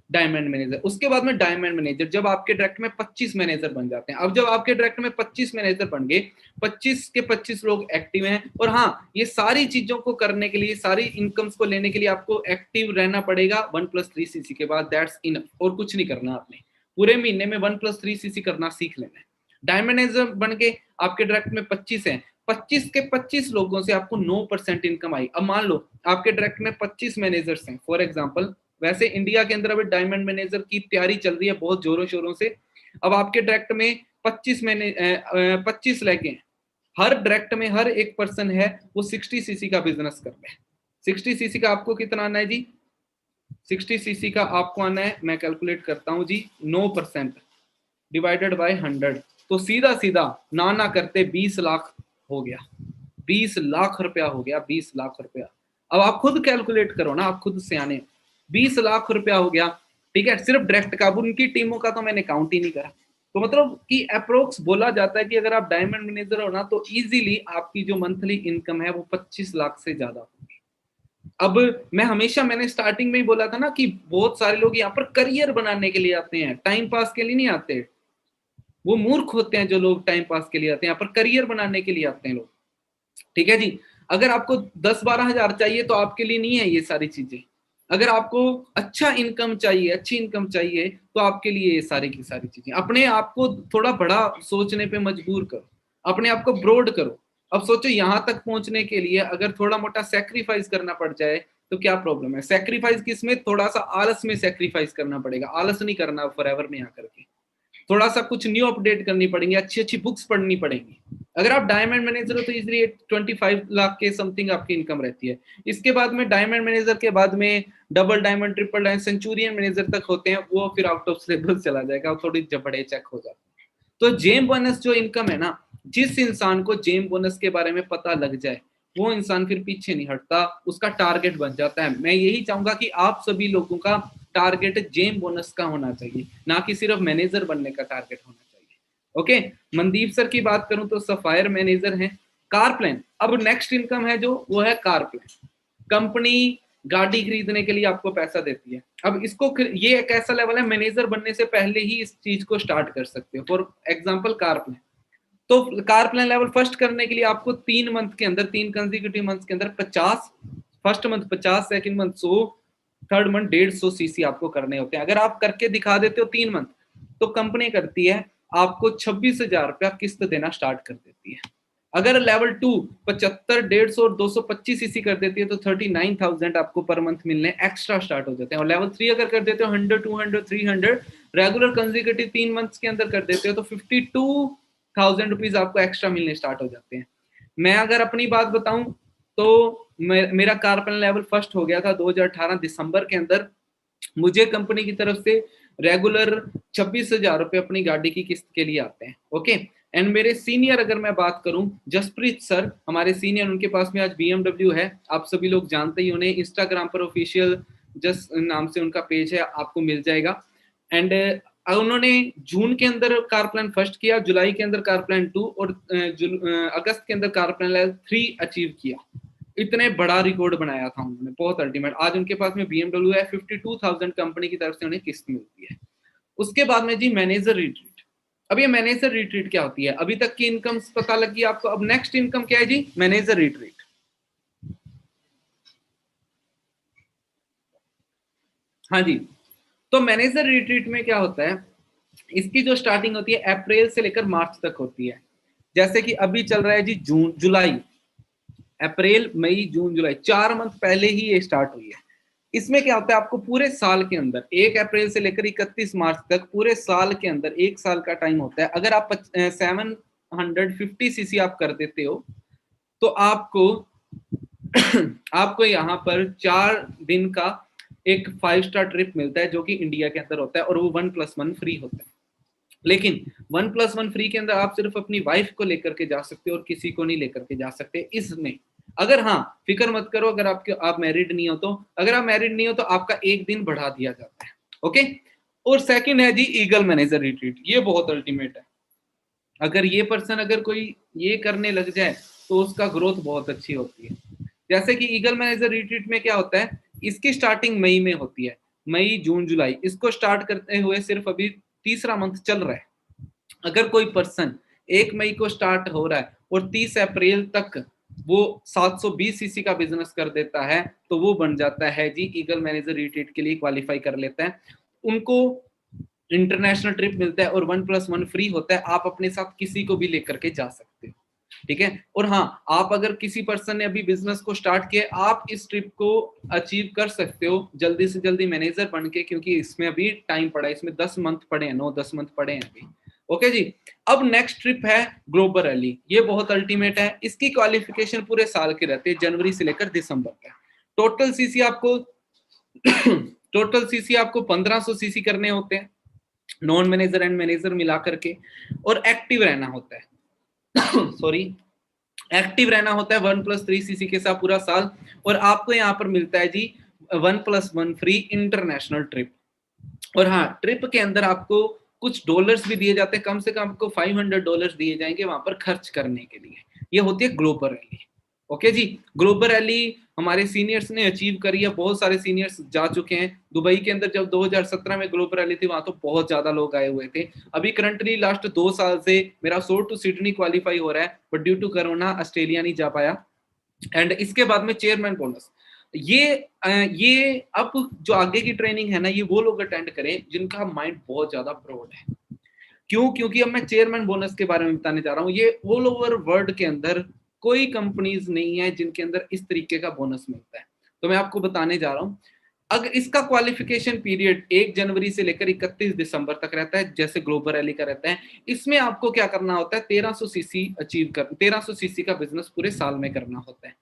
A: डायमंड मैनेजर। उसके बाद में डायमंड मैनेजर, जब आपके डायरेक्ट में 25 मैनेजर बन जाते हैं। अब जब आपके डायरेक्ट में 25 मैनेजर बन गए, 25 के 25 लोग एक्टिव हैं। और हाँ, ये सारी चीजों को करने के लिए, सारी इनकम्स को लेने के लिए आपको एक्टिव रहना पड़ेगा 1+3 सीसी के बाद। दैट्स इनफ, और कुछ नहीं करना आपने। पूरे महीने में 1+3 सीसी करना सीख लेना है। डायमंड मैनेजर बन के आपके डायरेक्ट में 25 हैं, 25 के 25 लोगों से आपको 9% इनकम आई। अब मान लो आपके डायरेक्ट में 25 मैनेजर्स हैं फॉर एग्जांपल। वैसे इंडिया के अंदर अभी डायमंड मैनेजर की तैयारी चल रही है बहुत जोरों शोरों से। अब आपके डायरेक्ट में 25 लेके हैं। हर डायरेक्ट में हर एक पर्सन है वो 60 सीसी का बिजनेस कर रहे हैं। 60 सीसी का आपको कितना आना है जी? 60 सीसी का आपको आना है, मैं कैलकुलेट करता हूं जी, 9% डिवाइडेड बाय 100, तो सीधा सीधा ना करते 20 लाख हो गया। 20 लाख रुपया हो गया, 20 लाख रुपया। अब आप खुद कैलकुलेट करो ना, आप खुद से आने, 20 लाख रुपया हो गया। ठीक है, सिर्फ डायरेक्ट का। उनकी टीमों का तो मैंने काउंट ही नहीं करा। तो मतलब कि अप्रोक्स बोला जाता है कि अगर आप डायमंड मैनेजर हो ना, तो इजीली आपकी जो मंथली इनकम है वो 25 लाख से ज्यादा होगी। अब मैंने स्टार्टिंग में ही बोला था ना कि बहुत सारे लोग यहाँ पर करियर बनाने के लिए आते हैं, टाइम पास के लिए नहीं आते। वो मूर्ख होते हैं जो लोग टाइम पास के लिए आते हैं, यहाँ पर करियर बनाने के लिए आते हैं लोग। ठीक है जी। अगर आपको 10-12 हजार चाहिए तो आपके लिए नहीं है ये सारी चीजें। अगर आपको अच्छा इनकम चाहिए, अच्छी इनकम चाहिए, तो आपके लिए ये सारी की सारी चीजें। अपने आप को थोड़ा बड़ा सोचने पे मजबूर करो, अपने आप को ब्रॉड करो। अब सोचो, यहां तक पहुंचने के लिए अगर थोड़ा मोटा सेक्रीफाइस करना पड़ जाए तो क्या प्रॉब्लम है? सेक्रीफाइस किसमें? थोड़ा सा आलस में सेक्रीफाइस करना पड़ेगा। आलस नहीं करना फॉरएवर में आकर के। थोड़ा सा कुछ न्यू अपडेट करनी पड़ेंगी, अच्छी अच्छी बुक्स पढ़नी पड़ेंगी। अगर आप डायमंड मैनेजर हो तो इजीली 25 लाख के समथिंग आपकी इनकम रहती है। इसके बाद में डायमंड मैनेजर के बाद में double diamond, triple diamond, Centurion manager तक होते हैं, वो फिर आउट ऑफ सिलेबस चला जाएगा, थोड़ी बड़े चेक हो जाते हैं। तो जेम बोनस जो इनकम है ना, जिस इंसान को जेम बोनस के बारे में पता लग जाए, वो इंसान फिर पीछे नहीं हटता, उसका टारगेट बन जाता है। मैं यही चाहूंगा कि आप सभी लोगों का टारगेट जेम बोनस का होना चाहिए, ना कि सिर्फ मैनेजर बनने का टारगेट होना चाहिए। ओके, मनदीप सर की बात करूं तो सफायर मैनेजर हैं। कार प्लान, अब नेक्स्ट इनकम है जो वो है कार प्लान। कंपनी गाड़ी खरीदने के लिए आपको पैसा देती है। अब इसको ये एक ऐसा लेवल है, मैनेजर बनने से पहले ही इस चीज को स्टार्ट कर सकते हो। फॉर एग्जांपल कार प्लान, तो कार प्लान लेवल फर्स्ट करने के लिए आपको 3 मंथ के अंदर, 3 कंसेक्यूटिव मंथ्स के अंदर 50, first month 50, second month 100, third month 150 CC आपको करने होते हैं। अगर आप करके दिखा देते हो 3 मंथ, तो कंपनी करती है आपको 26,000 रुपया किस्त देना स्टार्ट कर देती है। अगर लेवल 2 75, 150 और 225 सीसी कर देती है तो 39,000 आपको पर मंथ मिलने एक्स्ट्रा स्टार्ट हो जाते हैं। और लेवल 3 अगर कर देते हो 100, 200, 300 रेगुलर कंसेक्यूटिव 3 मंथ्स के अंदर कर देते हो तो 52,000 रुपीज आपको एक्स्ट्रा मिलने स्टार्ट हो जाते हैं। मैं अगर अपनी बात बताऊं तो मेरा कार प्लान लेवल फर्स्ट हो गया था 2018 दिसंबर के अंदर। मुझे कंपनी की तरफ से रेगुलर 26,000 रुपए अपनी गाड़ी की किस्त के लिए आते हैं। ओके, एंड मेरे सीनियर अगर मैं बात करूं, जसप्रीत सर हमारे सीनियर, उनके पास में आज BMW है। आप सभी लोग जानते ही उन्हें, इंस्टाग्राम पर ऑफिशियल जस नाम से उनका पेज है, आपको मिल जाएगा। एंड उन्होंने जून के अंदर कार प्लान फर्स्ट किया, जुलाई के अंदर कार प्लान 2 और अगस्त के अंदर कार प्लान 3 अचीव किया। इतने बड़ा रिकॉर्ड बनाया था उन्होंने, बहुत अल्टीमेट। आज उनके पास में BMW है, 52,000 कंपनी की तरफ से उन्हें किस्त मिलती है। उसके बाद में जी मैनेजर रिट्रीट। अब ये मैनेजर रिट्रीट क्या होती है? अभी तक की इनकम पता लगी आपको, अब नेक्स्ट इनकम क्या है जी? Manager retreat. हाँ जी, तो मैनेजर रिट्रीट में क्या होता है, इसकी जो स्टार्टिंग होती है अप्रैल से लेकर मार्च तक होती है। जैसे कि अभी चल रहा है जी जून जुलाई, अप्रैल मई जून जुलाई, 4 मंथ पहले ही ये स्टार्ट हुई है। इसमें क्या होता है, आपको पूरे साल के अंदर 1 अप्रैल से लेकर 31 मार्च तक पूरे साल के अंदर 1 साल का टाइम होता है। अगर आप 750 सीसी आप कर देते हो तो आपको आपको यहाँ पर 4 दिन का एक 5 स्टार ट्रिप मिलता है जो कि इंडिया के अंदर होता है, और वो 1+1 फ्री होता है। लेकिन 1+1 फ्री के अंदर आप सिर्फ अपनी वाइफ को लेकर के जा सकते हो और किसी को नहीं लेकर के जा सकते इसमें। अगर हाँ, फिक्र मत करो, अगर आप मैरिड नहीं हो तो, अगर आप मैरिड नहीं हो तो आपका 1 दिन बढ़ा दिया जाता है। ओके, और सेकंड है जी ईगल मैनेजर रिट्रीट। ये बहुत अल्टीमेट है। अगर ये पर्सन अगर कोई ये करने लग जाए तो उसका ग्रोथ बहुत अच्छी होती है। जैसे कि ईगल मैनेजर रिट्रीट में क्या होता है, इसकी स्टार्टिंग मई में होती है, मई जून जुलाई। इसको स्टार्ट करते हुए सिर्फ अभी तीसरा मंथ चल रहा है। अगर कोई पर्सन 1 मई को स्टार्ट हो रहा है और 30 अप्रैल तक वो 720 सीसी का बिजनेस कर देता है तो वो बन जाता है जी ईगल मैनेजर रिट्रीट के लिए क्वालिफाई कर लेता है। उनको इंटरनेशनल ट्रिप मिलता है और 1+1 फ्री होता है। आप अपने साथ किसी को भी लेकर के जा सकते हो, ठीक है। और हाँ, आप अगर किसी पर्सन ने अभी बिजनेस को स्टार्ट किया, आप इस ट्रिप को अचीव कर सकते हो जल्दी से जल्दी मैनेजर बन के, क्योंकि इसमें अभी टाइम पड़ा है, इसमें 10 मंथ पड़े हैं, 9-10 मंथ पड़े हैं अभी। ओके जी, अब नेक्स्ट ट्रिप है ग्लोबल रैली। ये बहुत अल्टीमेट है। इसकी क्वालिफिकेशन पूरे साल के रहते हैं, जनवरी से लेकर दिसंबर तक। टोटल सीसी आपको टोटल सीसी आपको 1500 सीसी करने होते हैं, नॉन मैनेजर एंड मैनेजर मिला करके, और एक्टिव रहना होता है सॉरी, एक्टिव रहना होता है 1+3 सीसी के साथ पूरा साल। और आपको यहाँ पर मिलता है जी 1+1 फ्री इंटरनेशनल ट्रिप। और हाँ, ट्रिप के अंदर आपको कुछ डॉलर्स भी दिए जाते हैं, कम से कम आपको $500 दिए जाएंगे वहां पर खर्च करने के लिए। ये होती है ग्लोबल रैली। ओके जी, ग्लोबल रैली हमारे सीनियर्स ने अचीव करी है, बहुत सारे सीनियर्स जा चुके हैं। दुबई के अंदर जब 2017 में ग्लोबल रैली थी वहां तो बहुत ज्यादा लोग आए हुए थे। अभी करंटली लास्ट 2 साल से मेरा 100 टू सिडनी क्वालिफाई हो रहा है, but due to corona Australia नहीं जा पाया। एंड इसके बाद में चेयरमैन बोनस, ये अब जो आगे की ट्रेनिंग है ना, ये वो लोग अटेंड करें जिनका माइंड बहुत ज्यादा ब्रॉड है। क्यों? क्योंकि अब मैं चेयरमैन बोनस के बारे में बताने जा रहा हूँ। ये ऑल ओवर वर्ल्ड के अंदर कोई कंपनीज नहीं है जिनके अंदर इस तरीके का बोनस मिलता है। तो मैं आपको बताने जा रहा हूँ। अगर इसका क्वालिफिकेशन पीरियड 1 जनवरी से लेकर 31 दिसंबर तक रहता है, जैसे ग्लोबल रैली का रहता है। इसमें आपको क्या करना होता है, 1300 सीसी अचीव कर 1300 सीसी का बिजनेस पूरे साल में करना होता है,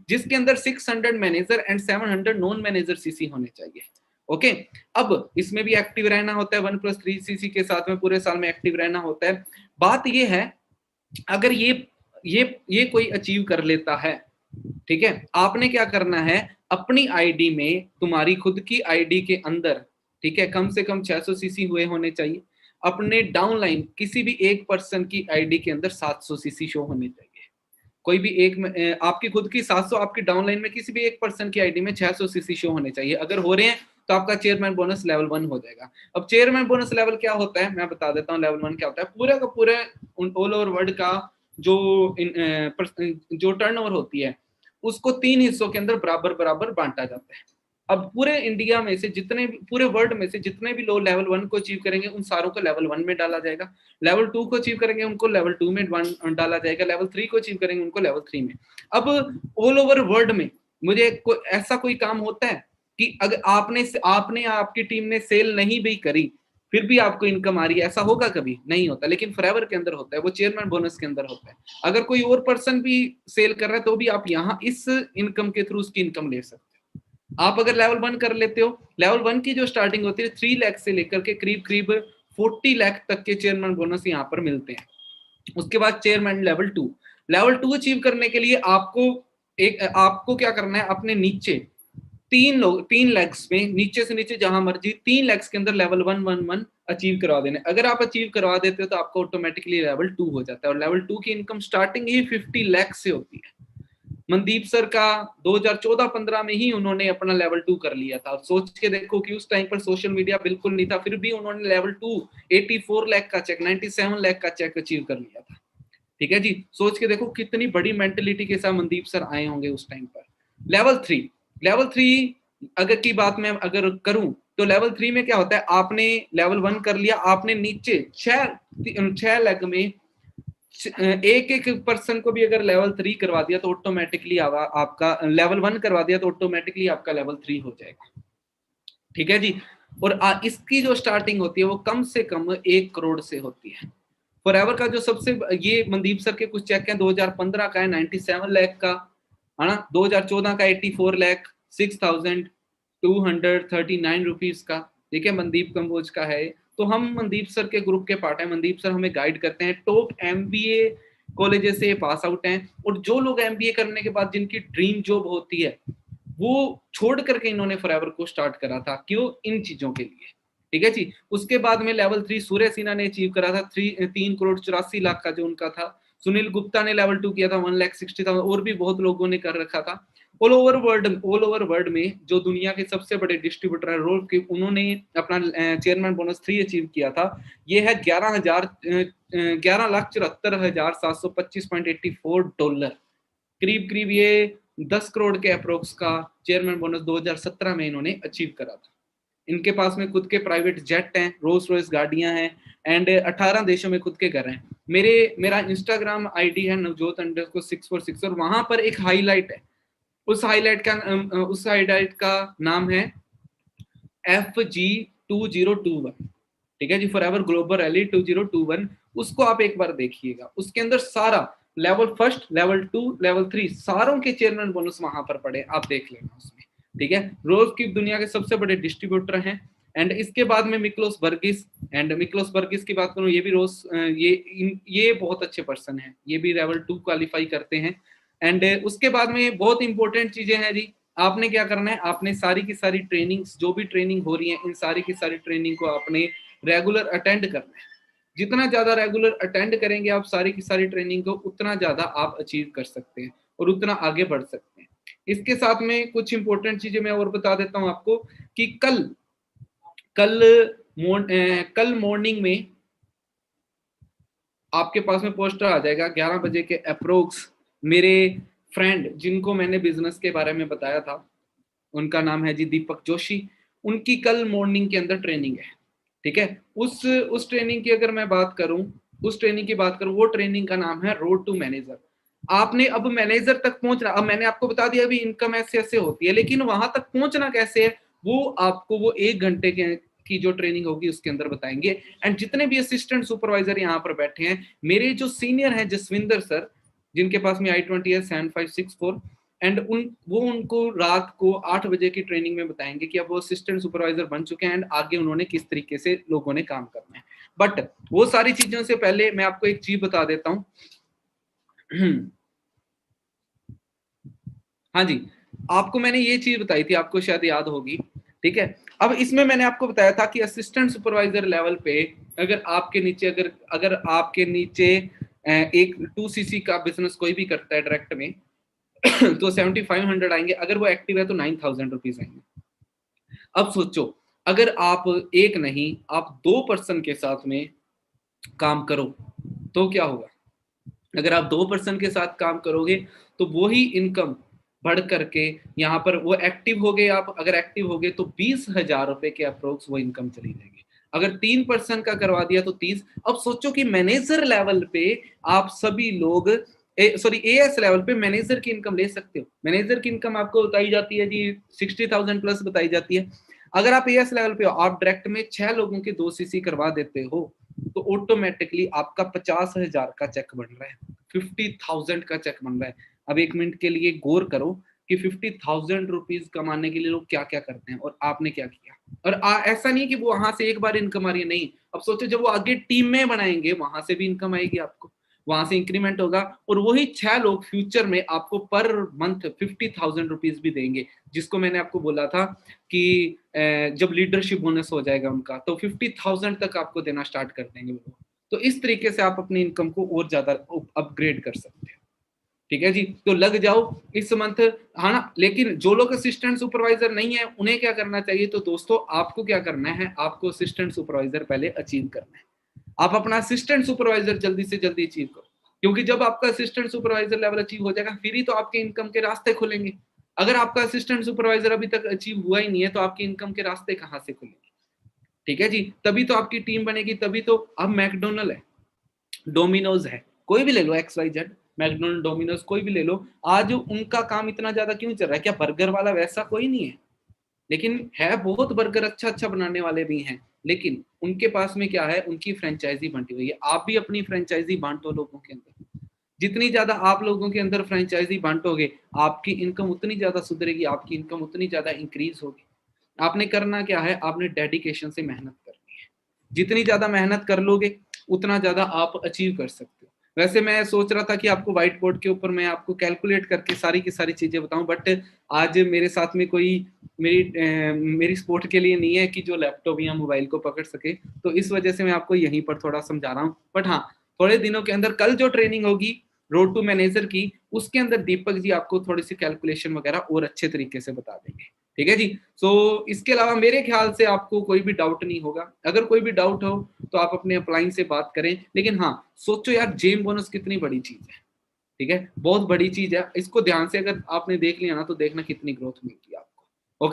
A: जिसके अंदर 600 manager and 700 non manager CC होने चाहिए। ओके, अब इसमें भी एक्टिव रहना होता है, 1+3 सीसी के साथ में पूरे साल में एक्टिव रहना होता है। बात ये है, अगर ये कोई अचीव कर लेता है, ठीक है, आपने क्या करना है, अपनी आईडी में, तुम्हारी खुद की आईडी के अंदर, ठीक है, कम से कम 600 सीसी हुए होने चाहिए। अपने डाउनलाइन किसी भी एक पर्सन की आईडी के अंदर 700 सीसी शो होने चाहिए। कोई भी एक आपकी खुद की 700, आपकी डाउनलाइन में किसी भी एक पर्सन की आईडी में 600 सीसी शो होने चाहिए। अगर हो रहे हैं तो आपका चेयरमैन बोनस लेवल 1 हो जाएगा। अब चेयरमैन बोनस लेवल क्या होता है मैं बता देता हूँ। लेवल 1 क्या होता है, पूरा का पूरा ऑल ओवर वर्ल्ड का जो टर्नओवर होती है उसको 3 हिस्सों के अंदर बराबर बराबर बांटा जाता है। अब पूरे इंडिया में से जितने भी, पूरे वर्ल्ड में से जितने भी लोग लेवल 1 को अचीव करेंगे उन सारों को लेवल 1 में डाला जाएगा। लेवल 2 को अचीव करेंगे उनको लेवल 2 में डाला जाएगा। लेवल 3 को अचीव करेंगे उनको लेवल 3 में। अब ऑल ओवर वर्ल्ड में मुझे ऐसा कोई काम होता है कि अगर आपने आपकी टीम ने सेल नहीं भी करी फिर भी आपको इनकम आ रही है, ऐसा होगा? कभी नहीं होता। लेकिन फॉरएवर के अंदर होता है, वो चेयरमैन बोनस के अंदर होता है। अगर कोई और पर्सन भी सेल कर रहा है तो भी आप यहाँ इस इनकम के थ्रू उसकी इनकम ले सकते हो। आप अगर लेवल 1 कर लेते हो, लेवल 1 की जो स्टार्टिंग होती है 3 लाख से लेकर के करीब करीब 40 लाख तक के चेयरमैन बोनस यहाँ पर मिलते हैं। उसके बाद चेयरमैन लेवल 2 अचीव करने के लिए आपको क्या करना है, अपने नीचे 3 लैक्स में नीचे से नीचे जहां मर्जी 3 लैक्स के अंदर लेवल 1 अचीव करवा देने। अगर आप अचीव करवा देते हो तो आपको ऑटोमेटिकली लेवल 2 हो जाता है। और लेवल 2 की इनकम स्टार्टिंग ही 50 लाख से होती है। मनदीप सर का 2014-15 में ही उन्होंने अपना लेवल 2 कर लिया था। सोच के देखो कि उस टाइम पर सोशल मीडिया बिल्कुल नहीं था, फिर भी उन्होंने लेवल 2 84 लाख का चेक, 97 लाख का चेक अचीव कर लिया था। ठीक है जी, सोच के देखो कितनी बड़ी मेंटेलिटी के साथ मनदीप सर आए होंगे उस टाइम पर। लेवल 3 अगर की बात मैं अगर करूं तो लेवल 3 में क्या होता है, आपने लेवल 1 कर लिया, आपने नीचे 6 लाख में एक एक पर्सन को भी अगर लेवल 3 करवा दिया तो ऑटोमेटिकली आपका लेवल 1 करवा दिया तो ऑटोमेटिकली आपका लेवल 3 हो जाएगा। ठीक है जी। और इसकी जो स्टार्टिंग होती है वो कम से कम 1 करोड़ से होती है। फॉरएवर का जो सबसे, ये मनदीप सर के कुछ चेक हैं 2015 का है 97 लाख का, है ना, 2014 का 84 लाख 6,239 रुपीज का। ठीक है, मनदीप कंबोज का है। तो हम मनदीप सर के ग्रुप के पार्ट है। मनदीप सर हमें गाइड करते हैं, टॉप एमबीए कॉलेजेस से पास आउट हैं। और जो लोग एमबीए करने के बाद जिनकी ड्रीम जॉब होती है वो छोड़ करके इन्होंने फॉरएवर को स्टार्ट करा था, क्यों? इन चीजों के लिए। ठीक है जी। उसके बाद में लेवल 3 सूर्य सिन्हा ने अचीव करा था 3 करोड़ 84 लाख का जो उनका था। सुनील गुप्ता ने लेवल 2 किया था 1,60,000। और भी बहुत लोगों ने कर रखा था। ऑल ओवर वर्ल्ड में जो दुनिया के सबसे बड़े डिस्ट्रीब्यूटर है रोल के, उन्होंने अपना चेयरमैन बोनस 3 अचीव किया था। ये है 11,74,725.84 डॉलर, करीब करीब ये 10 करोड़ के अप्रोक्स का चेयरमैन बोनस 2017 में इन्होंने अचीव करा था। इनके पास में खुद के प्राइवेट जेट हैं, रोल्स रॉयस गाड़ियां हैं एंड 18 देशों में खुद के घर हैं। मेरा इंस्टाग्राम आईडी है navjot_646 और वहां पर एक हाईलाइट है। उस हाईलाइट का नाम है FG2021। ठीक है जी, फॉरएवर ग्लोबल रैली 2021। उसको आप एक बार देखिएगा, उसके अंदर सारा लेवल 1, लेवल 2, लेवल 3 सारों के चेयरमैन बोनस वहां पर पड़े, आप देख लेना उसमें। ठीक है, रोज की दुनिया के सबसे बड़े डिस्ट्रीब्यूटर हैं। एंड इसके बाद में मिक्लोस बर्गिस की बात करूं, ये भी रोज ये बहुत अच्छे पर्सन हैं, ये भी लेवल 2 क्वालिफाई करते हैं। एंड उसके बाद में बहुत इंपॉर्टेंट चीजें हैं जी। आपने क्या करना है, आपने सारी की सारी ट्रेनिंग्स, जो भी ट्रेनिंग हो रही है, इन सारी की सारी ट्रेनिंग को आपने रेगुलर अटेंड करना है। जितना ज्यादा रेगुलर अटेंड करेंगे आप सारी की सारी ट्रेनिंग को, उतना ज्यादा आप अचीव कर सकते हैं और उतना आगे बढ़ सकते हैं। इसके साथ में कुछ इंपॉर्टेंट चीजें मैं और बता देता हूं आपको कि कल मॉर्निंग में आपके पास में पोस्टर आ जाएगा 11 बजे के अप्रोक्स। मेरे फ्रेंड जिनको मैंने बिजनेस के बारे में बताया था, उनका नाम है जी दीपक जोशी, उनकी कल मॉर्निंग के अंदर ट्रेनिंग है। ठीक है, उस ट्रेनिंग की अगर मैं बात करूं, वो ट्रेनिंग का नाम है रोड टू मैनेजर। आपने अब मैनेजर तक पहुंचना, अब मैंने आपको बता दिया अभी इनकम ऐसे ऐसे होती है, लेकिन वहां तक पहुंचना कैसे है वो आपको वो 1 घंटे की जो ट्रेनिंग होगी उसके अंदर बताएंगे। एंड जितने भी असिस्टेंट सुपरवाइजर यहाँ पर बैठे हैं, मेरे जो सीनियर हैं जसविंदर सर, जिनके पास में i20 है 7564, एंड उनको रात को 8 बजे की ट्रेनिंग में बताएंगे कि अब वो असिस्टेंट सुपरवाइजर बन चुके हैं एंड आगे उन्होंने किस तरीके से लोगों ने काम करना है। बट वो सारी चीजों से पहले मैं आपको एक चीज बता देता हूँ। हाँ जी, आपको मैंने ये चीज बताई थी, आपको शायद याद होगी। ठीक है, अब इसमें मैंने आपको बताया था कि असिस्टेंट सुपरवाइजर लेवल पे अगर आपके नीचे अगर आपके नीचे एक 2cc का बिजनेस कोई भी करता है डायरेक्ट में तो 7500 आएंगे, अगर वो एक्टिव है तो 9000 रुपीज आएंगे। अब सोचो, अगर आप एक नहीं आप 2 पर्सन के साथ में काम करो तो क्या होगा? अगर आप 2 पर्सन के साथ काम करोगे तो वो ही इनकम बढ़ करके यहाँ पर वो एक्टिव हो गए, आप अगर एक्टिव हो गए तो 20,000 रुपए के अप्रोक्स वो इनकम चली जाएगी। अगर 3 पर्सन का करवा दिया तो 30। अब सोचो कि मैनेजर लेवल पे आप सभी लोग एएस लेवल पे मैनेजर की इनकम ले सकते हो। मैनेजर की इनकम आपको बताई जाती है जी 60,000 प्लस बताई जाती है। अगर आप एएस लेवल पे हो, आप डायरेक्ट में 6 लोगों के 2cc करवा देते हो तो ऑटोमेटिकली आपका 50,000 का चेक बन रहा है, 50,000 का चेक बन रहा है। अब 1 मिनट के लिए गौर करो कि 50,000 रुपीज कमाने के लिए लोग क्या क्या करते हैं और आपने क्या किया। और ऐसा नहीं कि वो वहां से एक बार इनकम आ रही है, नहीं। अब सोचो जब वो आगे टीम में बनाएंगे वहां से भी इनकम आएगी, आपको वहां से इंक्रीमेंट होगा और वही 6 लोग फ्यूचर में आपको पर मंथ 50,000 रुपीज भी देंगे, जिसको मैंने आपको बोला था कि जब लीडरशिप बोनस हो जाएगा उनका तो 50,000 तक आपको देना स्टार्ट कर देंगे वो। तो इस तरीके से आप अपनी इनकम को और ज्यादा अपग्रेड कर सकते हैं। ठीक है जी, तो लग जाओ इस मंथ, हाँ ना। लेकिन जो लोग असिस्टेंट सुपरवाइजर नहीं है उन्हें क्या करना चाहिए? तो दोस्तों आपको क्या करना है, आपको असिस्टेंट सुपरवाइजर पहले अचीव करना है। आप अपना असिस्टेंट सुपरवाइजर जल्दी से जल्दी अचीव करो, क्योंकि जब आपका असिस्टेंट सुपरवाइजर लेवल अचीव हो जाएगा फिर ही तो आपके इनकम के रास्ते खुलेंगे। अगर आपका असिस्टेंट सुपरवाइजर अभी तक अचीव हुआ ही नहीं है तो आपकी इनकम के रास्ते कहाँ से खुलेंगे? ठीक है जी, तभी तो आपकी टीम बनेगी, तभी तो। अब मैकडोनल्ड है, डोमिनोज है, कोई भी ले लो, XYZ, मैकडोनल्ड, डोमिनोज, कोई भी ले लो, आज उनका काम इतना ज्यादा क्यों चल रहा है? क्या बर्गर वाला वैसा कोई नहीं है? लेकिन है बहुत बर्गर अच्छा अच्छा बनाने वाले भी हैं, लेकिन उनके पास में क्या है? उनकी फ्रेंचाइजी बंटी हुई है। आप भी अपनी फ्रेंचाइजी बांटो लोगों के अंदर। जितनी ज्यादा आप लोगों के अंदर फ्रेंचाइजी बांटोगे आपकी इनकम उतनी ज्यादा सुधरेगी, आपकी इनकम उतनी ज्यादा इंक्रीज होगी। आपने करना क्या है? आपने डेडिकेशन से मेहनत करनी है। जितनी ज्यादा मेहनत कर लोगे उतना ज्यादा आप अचीव कर सकते हो। वैसे मैं सोच रहा था कि आपको व्हाइट बोर्ड के ऊपर मैं आपको कैलकुलेट करके सारी की सारी चीजें बताऊं, बट आज मेरे साथ में कोई मेरी सपोर्ट के लिए नहीं है कि जो लैपटॉप या मोबाइल को पकड़ सके, तो इस वजह से मैं आपको यहीं पर थोड़ा समझा रहा हूँ। बट हाँ, थोड़े दिनों के अंदर कल जो ट्रेनिंग होगी रोड टू मैनेजर की, उसके अंदर दीपक जी आपको थोड़ी सी कैलकुलेशन वगैरह और अच्छे तरीके से बता देंगे। ठीक है जी। इसके अलावा मेरे ख्याल से आपको कोई भी डाउट नहीं होगा। अगर कोई भी डाउट हो तो आप अपने अपलाइन से बात करें। लेकिन हाँ, सोचो यार, जेम बोनस कितनी बड़ी चीज है। ठीक है, बहुत बड़ी चीज है। इसको ध्यान से अगर आपने देख लिया ना तो देखना कितनी ग्रोथ मिलती है आपको।